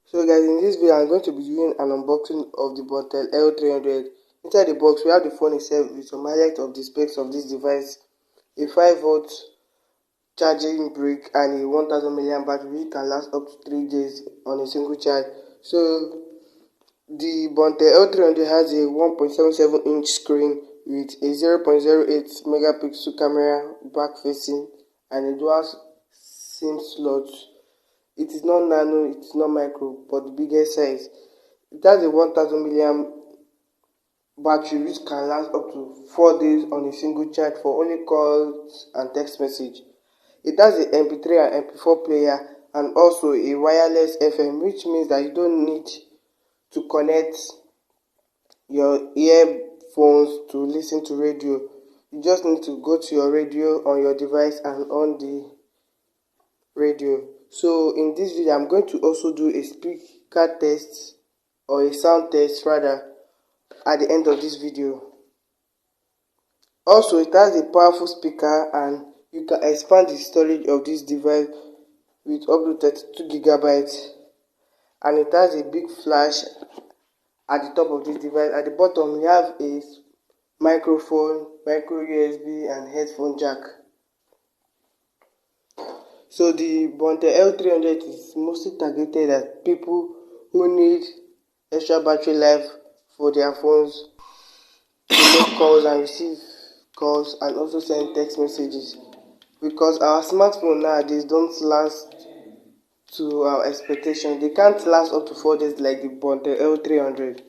So guys, in this video I'm going to be doing an unboxing of the Bontel L300. Inside the box we have the phone itself with some highlights of the specs of this device, a 5V charging brick and a 1000 mAh battery which can last up to 3 days on a single charge. So the Bontel L300 has a 1.77-inch screen with a 0.08 megapixel camera back facing and a dual SIM slot. It is not nano, it is not micro, but the biggest size. It has a 1000 mAh battery which can last up to 4 days on a single charge for only calls and text message. It has a MP3 and MP4 player and also a wireless FM, which means that you don't need to connect your earphones to listen to radio. You just need to go to your radio on your device and on the radio. So in this video I'm going to also do a speaker test, or a sound test rather, at the end of this video. Also, it has a powerful speaker and you can expand the storage of this device with up to 32GB, and it has a big flash at the top of this device. At the bottom we have a microphone, micro USB and headphone jack. So the Bontel L300 is mostly targeted at people who need extra battery life for their phones to make calls and receive calls and also send text messages, because our smartphone nowadays don't last to our expectation. They can't last up to 4 days like the Bontel L300,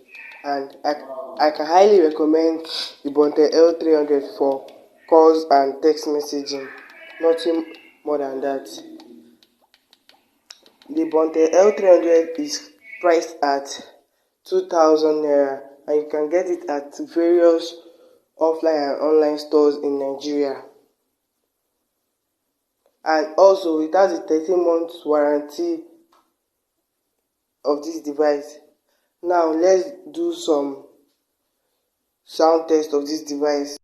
and I can highly recommend the Bontel L300 for calls and text messaging, nothing more than that. The Bontel L300 is priced at 2000 naira and you can get it at various offline and online stores in Nigeria. And also it has a 13-month warranty of this device. Now let's do some sound test of this device.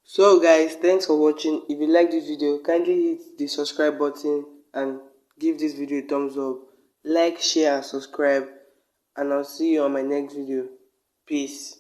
So guys, thanks for watching. If you like this video, kindly hit the subscribe button and give this video a thumbs up. Like, share and subscribe, and I'll see you on my next video. Peace.